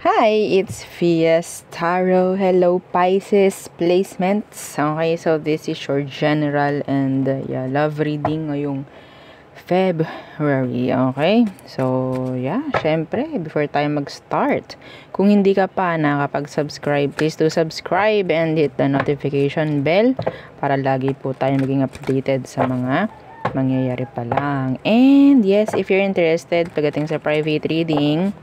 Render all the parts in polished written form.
Hi, it's Fias Tarot. Hello, Pisces placements. Okay, so this is your general and love reading ngayong February. Okay, so syempre, before tayo mag-start, kung hindi ka pa nakapag-subscribe, please do subscribe and hit the notification bell para lagi po tayo maging updated sa mga mangyayari pa lang. And yes, if you're interested pagdating sa private reading,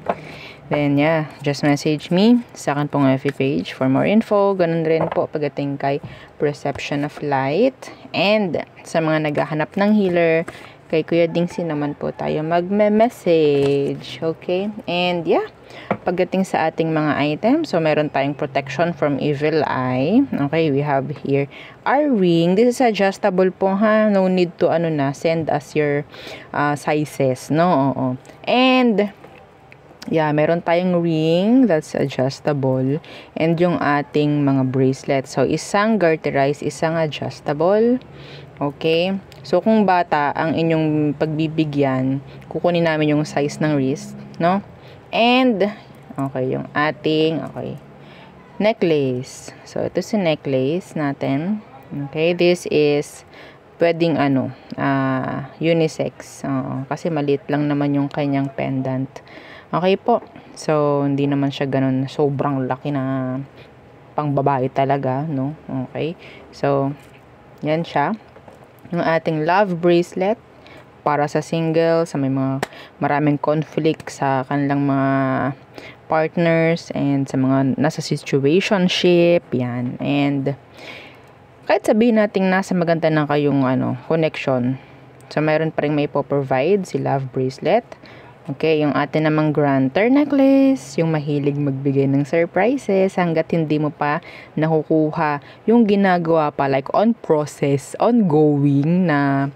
then just message me sa akin pong FB page for more info. Ganun rin po pagdating kay Perception of Light. And sa mga naghahanap ng healer, kay Kuya Dingsi naman po tayo magme-message. Okay? And pagdating sa ating mga items, so meron tayong protection from evil eye. Okay, we have here our ring. This is adjustable po ha. No need to send us your sizes, no? Oo. And meron tayong ring that's adjustable and yung ating mga bracelet. So, isang garterized, isang adjustable. Okay? So, kung bata ang inyong pagbibigyan, kukunin namin yung size ng wrist, no? And, yung ating, necklace. So, ito si necklace natin. Okay? This is pwedeng unisex. Kasi maliit lang naman yung kanyang pendant. Okay po. So, hindi naman siya ganun sobrang laki na pang babae talaga, no? Okay. So, yan siya. Yung ating love bracelet para sa single, sa may mga maraming conflict sa kanilang mga partners and sa mga nasa situationship, yan. And kahit sabihin natin nasa maganda na kayong connection, so mayroon pa rin may provide si love bracelet. Okay, yung atin namang granter necklace, yung mahilig magbigay ng surprises hanggat hindi mo pa nakukuha yung ginagawa pa like on process, ongoing na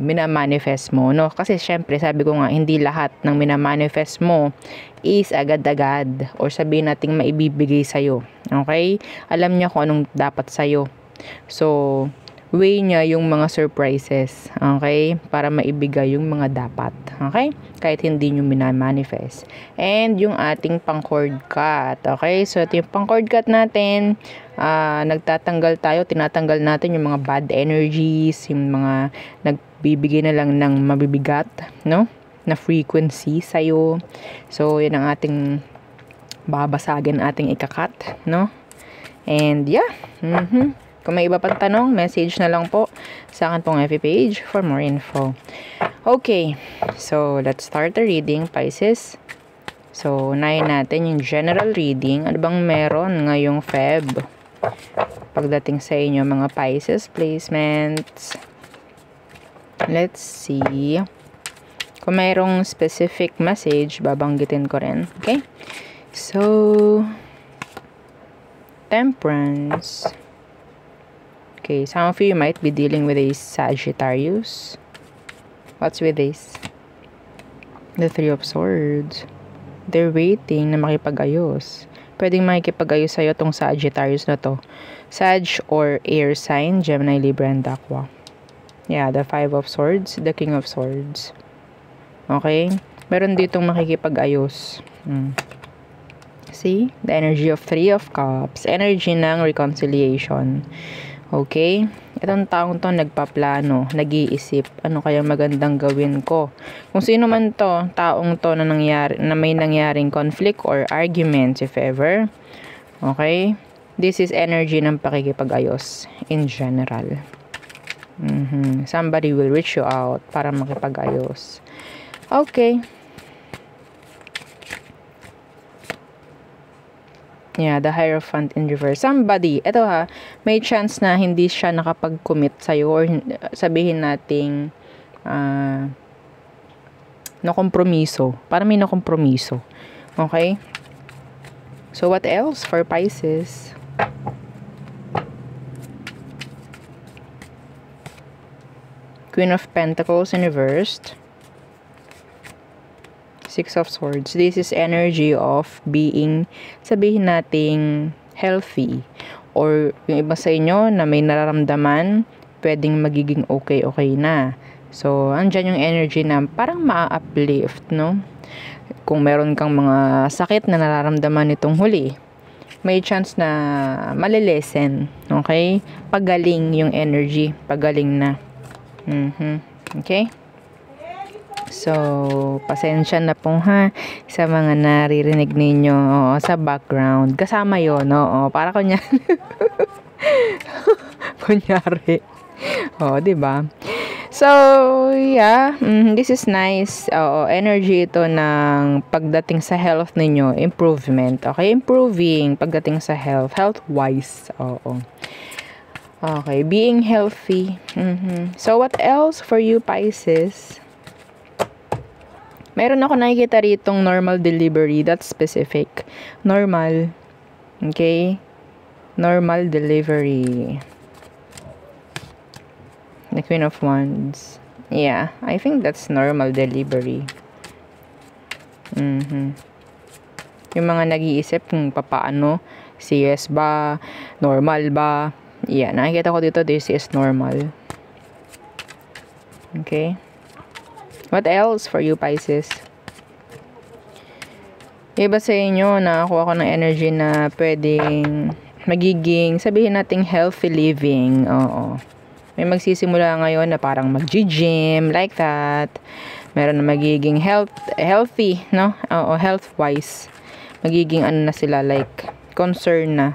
minamanifest mo, no? Kasi syempre, sabi ko nga, hindi lahat ng minamanifest mo is agad-agad or sabihin nating maibibigay sa'yo. Okay? Alam niya kung anong dapat sa'yo. So, way niya yung mga surprises, okay? Para maibigay yung mga dapat, okay? Kahit hindi nyo minamanifest. And yung ating pang-cord cut, okay? So, ito yung pang-cord cut natin. Nagtatanggal tayo, tinatanggal natin yung mga bad energies, yung mga nagbibigay na lang ng mabibigat, no? Na frequency sa'yo. So, yan ang ating babasagin, ating ikakat, no? And kung may iba pang tanong, message na lang po sa akin pong FB page for more info. Okay, so let's start the reading, Pisces. So, unahin natin yung general reading. Ano bang meron ngayong Feb? Pagdating sa inyo mga Pisces placements. Let's see. Kung mayroong specific message, babanggitin ko rin. Okay? So, Temperance. Okay, some of you might be dealing with a Sagittarius. What's with this? The Three of Swords. They're waiting na makipag-ayos. Pwedeng makikipag-ayos sa'yo tong Sagittarius na to. Sag or air sign, Gemini, Libra, and Aqua. The Five of Swords, the King of Swords. Okay? Meron ditong makikipag-ayos. See? The energy of Three of Cups. Energy ng reconciliation. Okay? Itong taong to nagpaplano, nag-iisip, ano kaya magandang gawin ko. Kung sino man to, taong to na may nangyaring conflict or arguments if ever. Okay? This is energy ng pakikipag-ayos in general. Somebody will reach you out para makipag-ayos. Okay. The Hierophant in reverse. Somebody, ito may chance na hindi siya nakapag-commit sa'yo or sabihin nating nakompromiso. Para may nakompromiso. Okay? So, what else for Pisces? Queen of Pentacles in reversed. Six of Swords. This is energy of being, sabihin nating healthy. Or yung iba sa inyo na may nararamdaman, pwedeng magiging okay na. So, andyan yung energy na parang ma-uplift, no? Kung meron kang mga sakit na nararamdaman nitong huli, may chance na malilesen, okay? Pagaling yung energy, pagaling na. Okay? So, pasensya na po ha sa mga naririnig ninyo sa background. Kasama yun, para kunyari. Kunyari. Diba? So, yeah, this is nice. Energy ito ng pagdating sa health ninyo, improvement. Okay, improving pagdating sa health-wise. Okay, being healthy. So, what else for you, Pisces? Meron ako nakikita ritong normal delivery. That's specific. Normal. Okay? Normal delivery. The Queen of Wands. Yeah, I think that's normal delivery. Yung mga nag-iisip kung papaano, CS ba, normal ba. Yeah, nakikita ko dito, this is normal. Okay? What else for you, Pisces? Iba sa inyo, nakakuha ko ng energy na pwedeng magiging, sabihin nating healthy living. May magsisimula ngayon na parang mag-gym, like that. Meron na magiging healthy, no? Health-wise. Magiging ano na sila, like, concern na.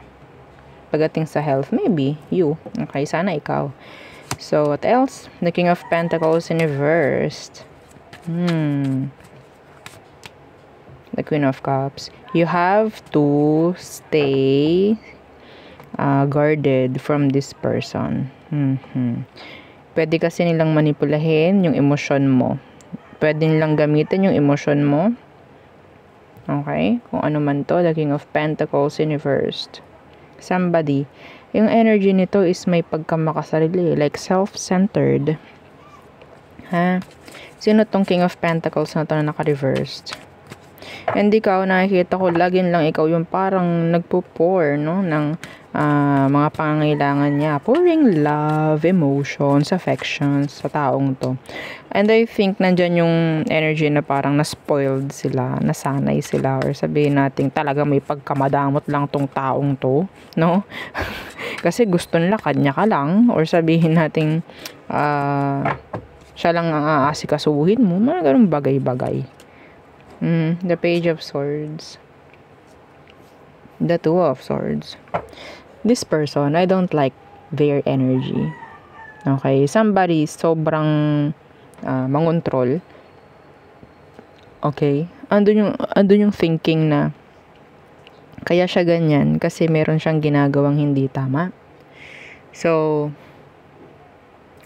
Pagdating sa health, maybe, you. Okay, sana ikaw. So, what else? The King of Pentacles in reversed. The Queen of Cups. You have to stay guarded from this person. Pwede kasi nilang manipulahin yung emosyon mo. Pwede nilang gamitin yung emosyon mo. Okay? Kung ano man to, the King of Pentacles in reversed. Somebody. Yung energy nito is may pagkamakasarili. Like self-centered. Sino tong King of Pentacles na to na naka-reversed? And ikaw, nakikita ko, laging lang ikaw yung parang nagpo-pour, no? Ng mga pangangailangan niya. Pouring love, emotions, affections sa taong to. And I think nandyan yung energy na parang na-spoiled sila, nasanay sila, or sabihin natin talaga may pagkamadamot lang tong taong to, no? Kasi gusto nila kanya ka lang, or sabihin natin siya lang ang aasikasuhin mo, mga ganung bagay-bagay. The Page of Swords. The Two of Swords. This person, I don't like their energy. Okay? Somebody sobrang mangontrol. Okay? Andun yung thinking na kaya siya ganyan kasi meron siyang ginagawang hindi tama. So,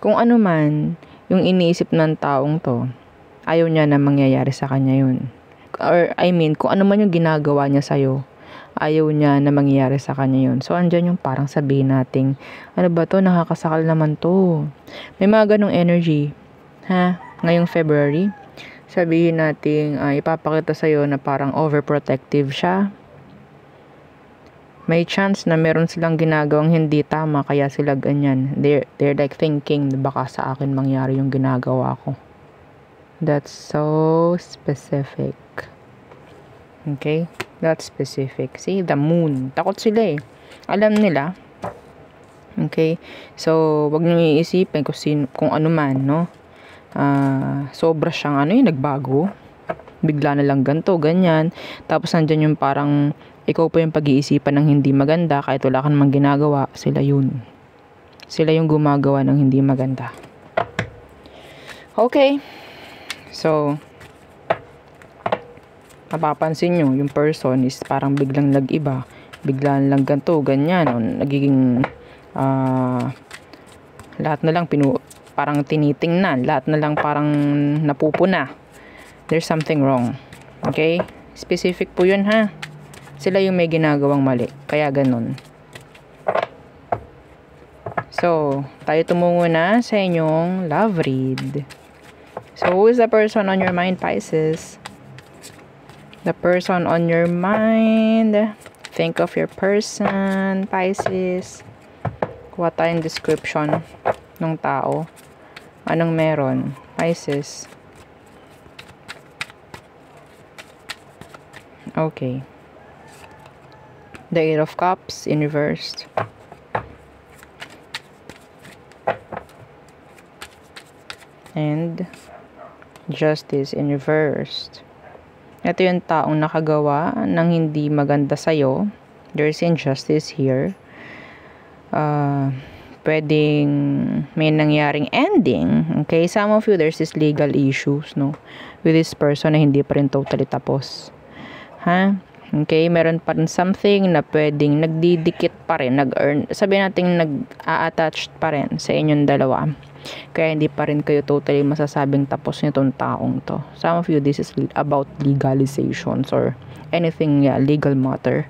kung ano man yung iniisip ng taong to, ayaw niya na mangyayari sa kanya yun. Or, I mean, kung ano man yung ginagawa niya sa'yo, ayaw niya na mangyayari sa kanya yun. So, andyan yung parang sabihin nating, ano ba to? Nakakasakal naman to. May mga ganong energy. Ngayong February, sabihin nating ipapakita sa'yo na parang overprotective siya. May chance na meron silang ginagawang hindi tama, kaya sila ganyan. They're like thinking, baka sa akin mangyari yung ginagawa ko. That's so specific. Okay? That's specific. See, the moon. Takot sila eh. Alam nila. Okay? So, wag niyo iisipin kung ano man, no? Sobra siyang nagbago. Bigla na lang ganito, ganyan. Tapos nandyan yung parang ikaw pa yung pag-iisipan ng hindi maganda kahit wala ka namang ginagawa. Sila yun. Sila yung gumagawa ng hindi maganda. Okay. So, mapapansin nyo, yung person is parang biglang nag-iba. Biglang lang ganito, ganyan. O, nagiging, lahat na lang parang tinitingnan. Lahat na lang parang napupuna. There's something wrong. Okay? Specific po yun, ha? Sila yung may ginagawang mali. Kaya ganun. So, tayo tumungo na sa inyong love read. So, who is the person on your mind, Pisces? The person on your mind. Think of your person, Pisces. Kuha tayong description ng tao. Anong meron? Pisces. Okay. The Eight of Cups in reverse. And Justice in reverse. Ito yung taong nakagawa ng hindi maganda sa'yo. There's injustice here. Pwedeng may nangyaring ending. Okay? Some of you, there's this legal issues, no? With this person na hindi pa rin totally tapos. Ha? Okay? Meron pa rin something na pwedeng nagdidikit pa rin, nag-earn, sabihin natin nag-a-attached pa rin sa inyong dalawa. Kaya hindi pa rin kayo totally masasabing tapos nitong taong to. Some of you, this is about legalizations or anything, legal matter.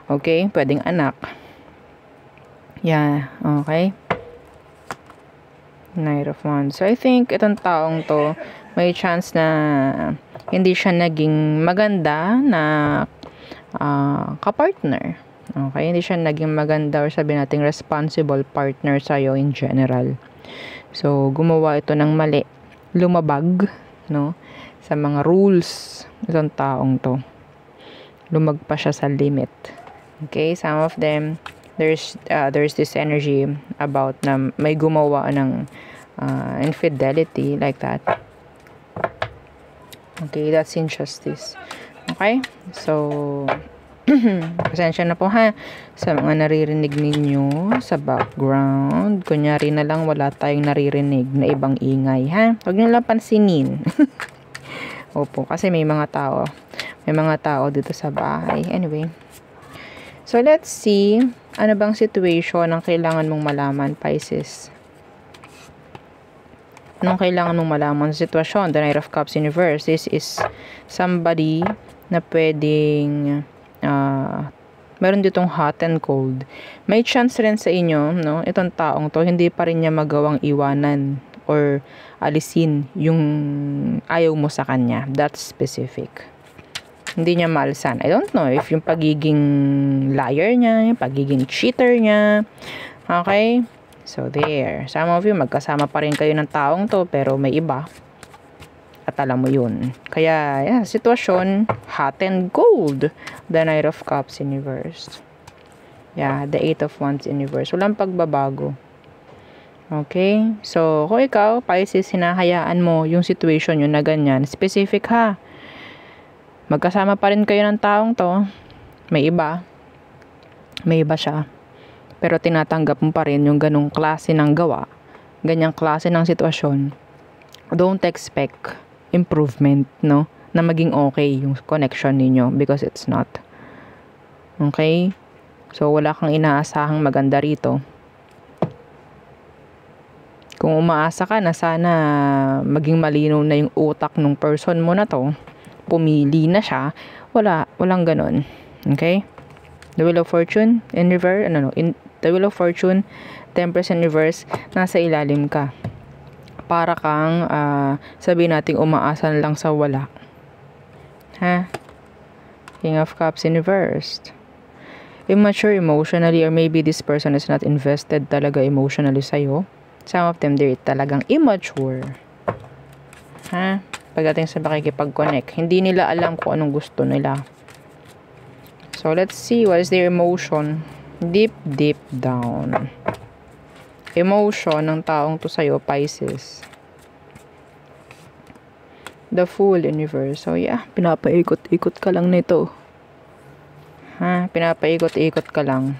Okay? Pwedeng anak. Yeah. Okay? Knight of Wands. So, I think itong taong to, may chance na hindi siya naging maganda na kapartner. Okay? Hindi siya naging maganda or sabihin natin responsible partner sa'yo in general. So, gumawa ito ng mali. Lumabag, no? Sa mga rules itong taong to. Lumagpa siya sa limit. Okay? Some of them, there's this energy about na may gumawa ng infidelity like that. Okay? That's injustice. Okay? So, pasensya na po ha sa mga naririnig ninyo sa background. Kunyari na lang wala tayong naririnig na ibang ingay ha. Huwag nyo lang pansinin. Opo, kasi may mga tao dito sa bahay. Anyway. So let's see, ano bang situation ang kailangan mong malaman, Pisces? Anong kailangan mong malaman sa sitwasyon? The Knight of Cups in reverse. This is somebody na pwedeng meron ditong hot and cold. May chance rin sa inyo, no? Itong taong to, hindi pa rin niya magawang iwanan or alisin yung ayaw mo sa kanya. That's specific. Hindi niya maalsan. I don't know if yung pagiging liar niya, yung pagiging cheater niya. Okay? So, there. Some of you, magkasama pa rin kayo ng taong to, pero may iba. At alam mo yun. Kaya, yeah, sitwasyon, hot and cold. The Knight of Cups in reverse. Yeah, the Eight of Wands in reverse. Walang pagbabago. Okay? So, kung ikaw, Pisces, hinahayaan mo yung situation yun na ganyan. Specific ha. Magkasama pa rin kayo ng taong to. May iba. May iba siya. Pero tinatanggap mo pa rin yung ganong klase ng gawa. Ganyang klase ng sitwasyon. Don't expect improvement, no? Na maging okay yung connection ninyo because it's not. Okay? So, wala kang inaasahang maganda rito. Kung umaasa ka na sana maging malinaw na yung utak ng person mo na to, pumili na siya, walang ganun. Okay? The Wheel of Fortune in reverse, the Wheel of Fortune, Temperance in reverse, nasa ilalim ka. Para kang sabihin natin umaasa lang sa wala. Ha? King of Cups in reverse. Immature emotionally, or maybe this person is not invested talaga emotionally sa'yo. Some of them, they're talagang immature. Ha? Pagdating sa pakikipag-connect, hindi nila alam kung anong gusto nila. So, let's see what is their emotion deep down. Emotion ng taong to sa'yo, Pisces. The Fool in reverse. So, yeah, pinapaikot-ikot ka lang nito. Ha? Pinapaikot-ikot ka lang.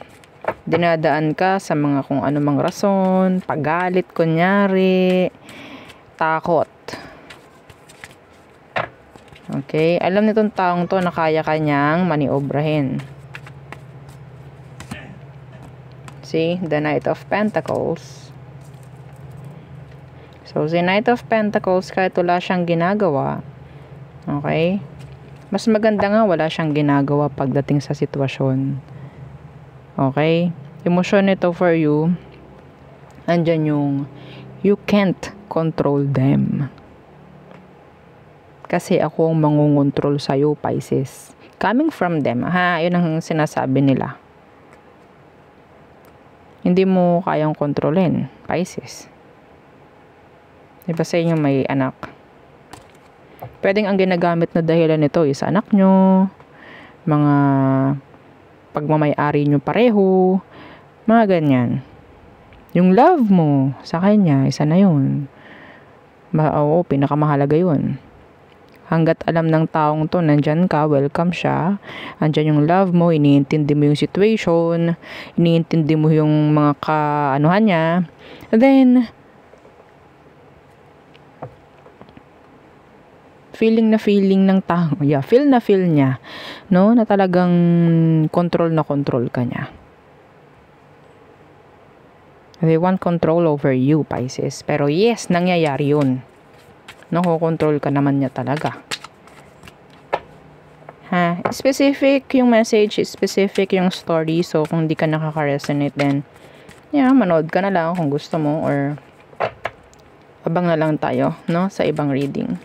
Dinadaan ka sa mga kung anumang rason, paggalit, kunyari, takot. Okay? Alam nitong taong to na kaya kanyang maniobrahin. See? The Knight of Pentacles. So, si Knight of Pentacles, kahit wala siyang ginagawa, okay? Mas maganda nga wala siyang ginagawa pagdating sa sitwasyon. Okay? Emosyon nito for you, andyan yung you can't control them. Kasi ako ang mangungontrol sa'yo, Pisces. Coming from them. Ha? Yun ang sinasabi nila. Hindi mo kayang kontrolin, Pisces. Diba sa inyo may anak? Pwedeng ang ginagamit na dahilan nito is anak nyo, mga pagmamay-ari nyo pareho, mga ganyan. Yung love mo sa kanya, isa na yun. Oo, pinakamahalaga yun. Hanggat alam ng taong to, nandyan ka, welcome siya. Andyan yung love mo, iniintindi mo yung situation, iniintindi mo yung mga kaanuhan niya. Then, feeling ng tao, feel niya, no, na talagang control na control ka niya. They want control over you, Pisces. Pero yes, nangyayari yun. Nakokontrol ka naman niya talaga. Specific yung message, specific yung story. So, kung di ka nakaka-resonate, then, manood ka na lang kung gusto mo, or abang na lang tayo, no, sa ibang reading.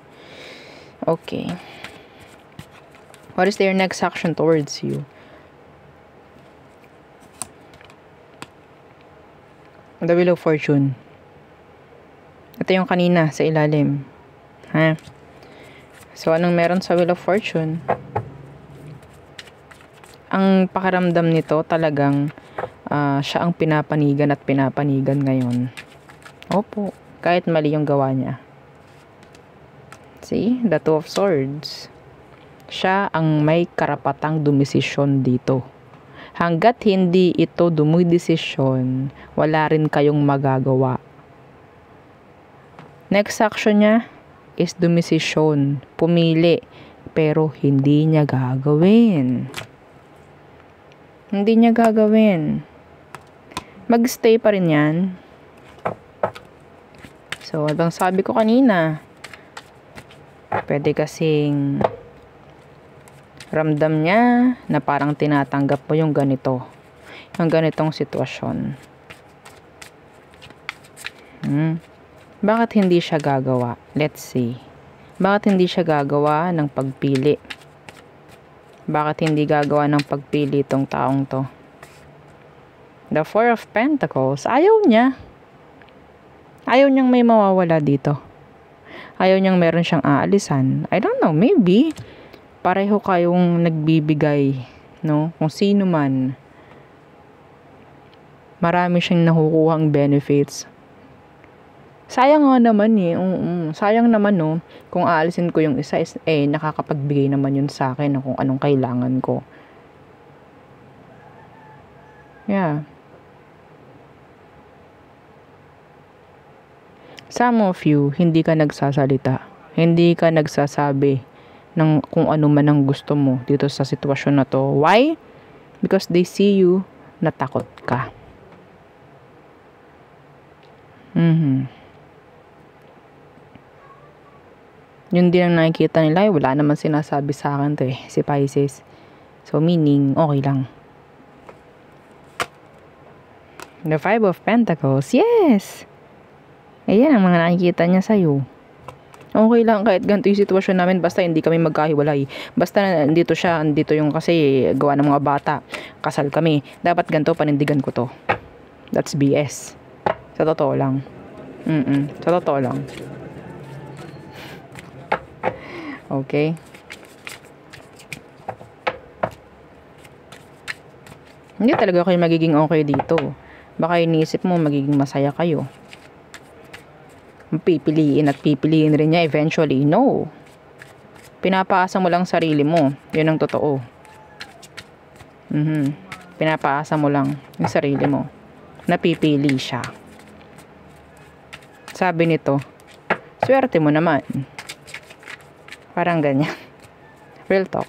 Okay. What is their next action towards you? The Wheel of Fortune. Ito yung kanina sa ilalim. So, anong meron sa Wheel of Fortune? Ang pakiramdam nito talagang siya ang pinapanigan at pinapanigan ngayon. Opo, kahit mali yung gawa niya. See? The Two of Swords. Siya ang may karapatang dumesisyon dito. Hanggat hindi ito dumidesisyon, wala rin kayong magagawa. Next action niya is dumesisyon, pumili, pero hindi niya gagawin. Hindi niya gagawin. Mag-stay pa rin yan. So, abang sabi ko kanina, pwede kasing ramdam niya na parang tinatanggap mo yung ganito. Yung ganitong sitwasyon. Bakit hindi siya gagawa? Let's see. Bakit hindi siya gagawa ng pagpili? Bakit hindi gagawa ng pagpili itong taong to? The Four of Pentacles. Ayaw niya. Ayaw niyang may mawawala dito. Ayaw niyang meron siyang aalisan. I don't know, maybe pareho kayong nagbibigay, no? Kung sino man. Marami siyang nakukuhang benefits. Sayang nga naman sayang naman, no? Kung aalisin ko yung isa, nakakapagbigay naman yun sa akin kung anong kailangan ko. Yeah. Some of you, hindi ka nagsasalita. Hindi ka nagsasabi ng kung ano man ang gusto mo dito sa sitwasyon na to. Why? Because they see you natakot ka. Yun din ang nakikita nila. Wala naman sinasabi sa akin to si Pisces. So meaning, okay lang. The Five of Pentacles. Yes! Ayan ang mga nakikita niya sa'yo. Okay lang kahit ganito yung sitwasyon namin, basta hindi kami magkahiwalay. Basta andito siya, andito yung kasi gawa ng mga bata. Kasal kami. Dapat ganito, panindigan ko to. That's BS. Sa totoo lang. Sa totoo lang. Okay. Hindi talaga kayo magiging okay dito. Baka iniisip mo magiging masaya kayo. Pipiliin at pipiliin rin niya eventually. No. Pinapaasa mo lang sarili mo. Yun ang totoo. Pinapaasa mo lang yung sarili mo. Napipili siya. Sabi nito, swerte mo naman. Parang ganyan. Real talk.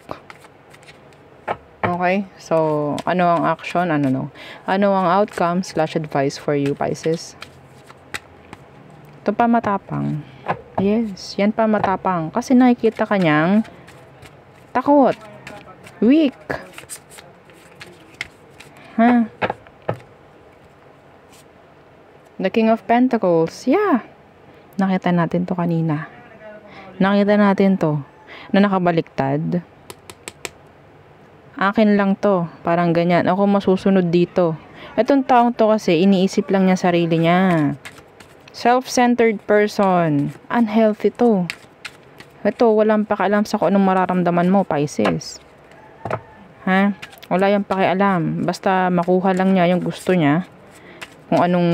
Okay? So, ano ang action? Ano ang outcome / advice for you, Pisces? Ito pa matapang. Yes, yan pa matapang. Kasi nakikita ka niyang takot. Weak. The King of Pentacles. Yeah. Nakita natin to kanina. Nakita natin to na nakabaliktad. Akin lang to. Parang ganyan. Ako masusunod dito. Itong taong to kasi iniisip lang niya sarili niya. Self-centered person. Unhealthy to. Ito, walang pakialam sa kung anong mararamdaman mo, Pisces. Ha? Wala yung pakialam. Basta makuha lang niya yung gusto niya. Kung anong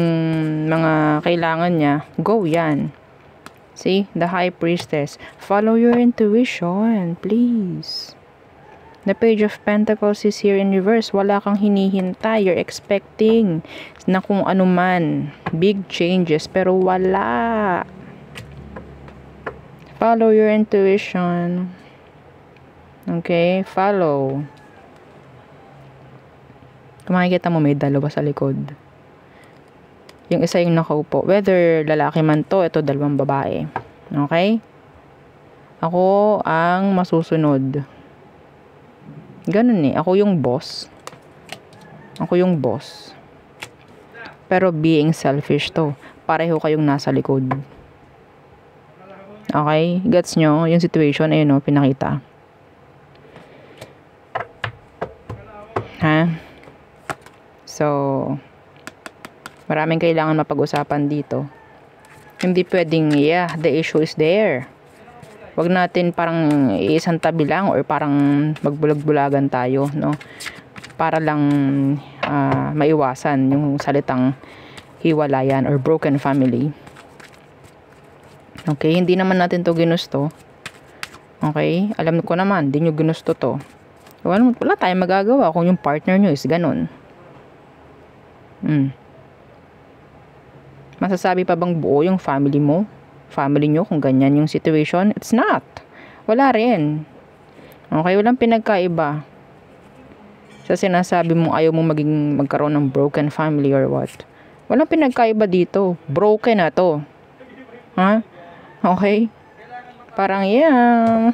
mga kailangan niya, go yan. See? The High Priestess. Follow your intuition, please. The Page of Pentacles is here in reverse. Wala kang hinihintay. You're expecting na kung ano man. Big changes. Pero wala. Follow your intuition. Okay? Follow. Kung makikita mo, may dalawa sa likod. Yung isa yung nakaupo. Whether lalaki man to, ito dalawang babae. Okay? Ako ang masusunod. Ganun eh. Ako yung boss. Ako yung boss. Pero being selfish to. Pareho kayong nasa likod. Okay? Gets nyo? Yung situation, ayun o, pinakita. Ha? So, maraming kailangan mapag-usapan dito. Hindi pwedeng, yeah, the issue is there. Wag natin parang isang tabi lang or parang magbulag-bulagan tayo, no? Para lang maiwasan yung salitang hiwalayan or broken family. Okay, hindi naman natin to ginusto. Okay, alam ko naman, hindi nyo ginusto to. Wala tayong magagawa kung yung partner nyo is ganun. Masasabi pa bang buo yung family mo? Family nyo kung ganyan yung situation? It's not. Wala rin. Okay, walang pinagkaiba. Sa sinasabi mong ayaw mo magkaroon ng broken family or what. Walang pinagkaiba dito. Broken na to. Ha? Okay? Parang, yeah.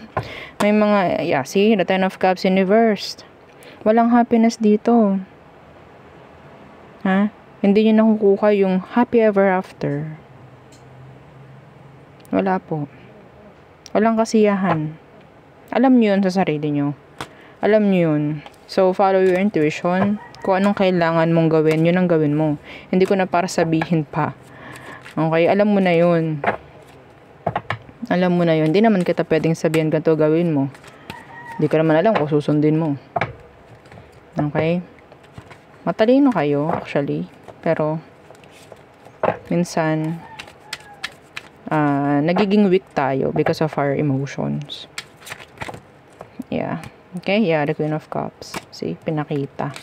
May mga, yeah, see? The Ten of Cups in reversed. Walang happiness dito. Ha? Hindi nyo nakukuha yung happy ever after. Wala po. Walang kasiyahan. Alam nyo yun sa sarili nyo. Alam nyo yun. So, follow your intuition. Kung anong kailangan mong gawin, yun ang gawin mo. Hindi ko na para sabihin pa. Okay? Alam mo na yun. Alam mo na yun. Hindi naman kita pwedeng sabihin ganito gawin mo. Hindi ko naman alam kung susundin mo. Okay? Matalino kayo, actually. Pero, minsan, nagiging weak tayo because of our emotions. Yeah. Okay? Yeah, the Queen of Cups. See? Pinakita.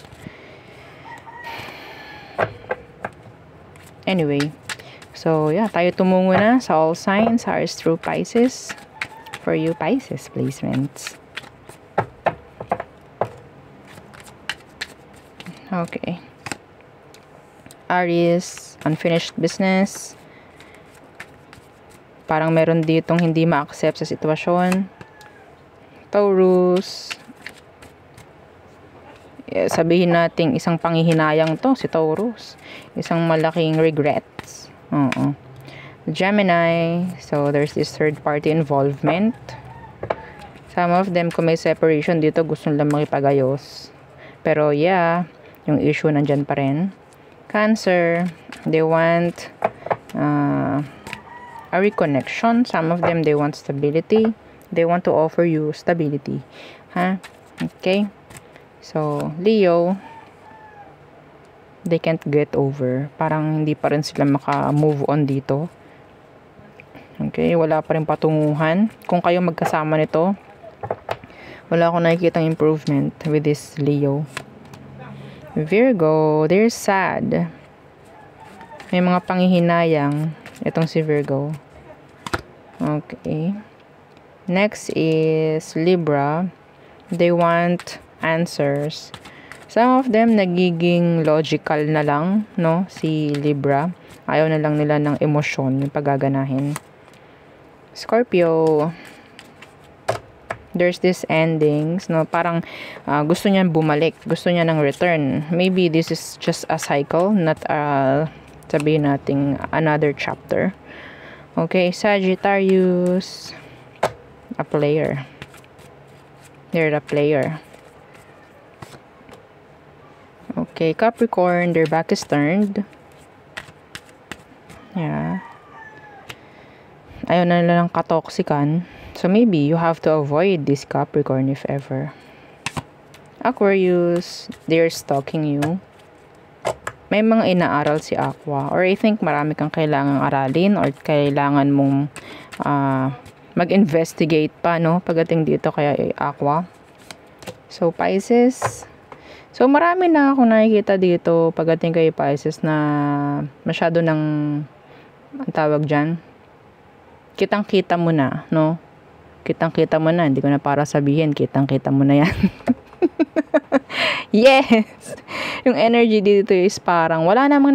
Anyway. So, yeah. Tayo tumungo na sa all signs. Ours through Pisces. For you, Pisces placements. Okay. Aries, unfinished business. Parang meron ditong hindi ma-accept sa sitwasyon. Taurus. Sabihin natin isang panghihinayang to, si Taurus. Isang malaking regrets. Gemini. So, there's this third party involvement. Some of them, kung may separation dito, gusto nilang makipagayos. Pero, yeah, yung issue nandyan pa rin. Cancer. They want a reconnection. Some of them, they want stability. They want to offer you stability. Ha? Okay? So, Leo, they can't get over. Parang hindi pa rin sila maka-move on dito. Okay? Wala pa rin patunguhan. Kung kayo magkasama nito, wala akong nakikitang improvement with this Leo. Virgo, they're sad. May mga panghihinayang itong si Virgo. Okay. Next is Libra. They want answers. Some of them nagiging logical na lang, no? Si Libra. Ayaw na lang nila ng emosyon, yung paggaganahin. Scorpio. There's this endings, no? Parang gusto niya bumalik. Gusto niya ng return. Maybe this is just a cycle, not sabihin nating another chapter. Okay, Sagittarius. A player. They're a player. Okay, Capricorn, their back is turned. Yeah. ayaw na nila ng katoksikan. So, maybe you have to avoid this Capricorn if ever. Aquarius, they're stalking you. May mga inaaral si Aqua. Or I think marami kang kailangang aralin or kailangan mong mag-investigate pa, no? Pagdating dito kaya Aqua. So, Pisces. So, marami na akong nakikita dito pagdating kay Pisces na masyado ng, ang tawag dyan, kitang-kita mo na, no? Kitang-kita mo na. Hindi ko na para sabihin, kitang-kita mo na yan. Yes! Yung energy dito is parang wala namang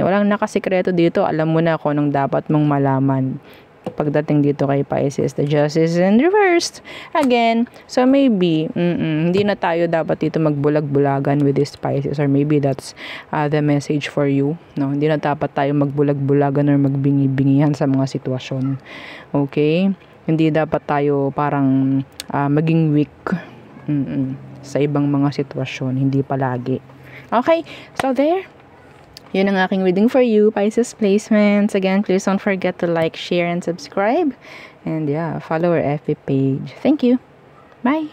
walang nakasikreto dito. Alam mo na kung anong dapat mong malaman pagdating dito kay Pisces. The Justice is in reversed again. So maybe hindi na tayo dapat dito magbulag-bulagan with this Pisces, or maybe that's the message for you, no? Hindi na dapat tayo magbulag-bulagan or magbingi-bingihan sa mga sitwasyon. Okay? Hindi dapat tayo parang maging weak sa ibang mga sitwasyon, hindi palagi. Okay, so there. Yun ang aking reading for you, Pisces placements. Again, please don't forget to like, share, and subscribe. And yeah, follow our FB page. Thank you. Bye.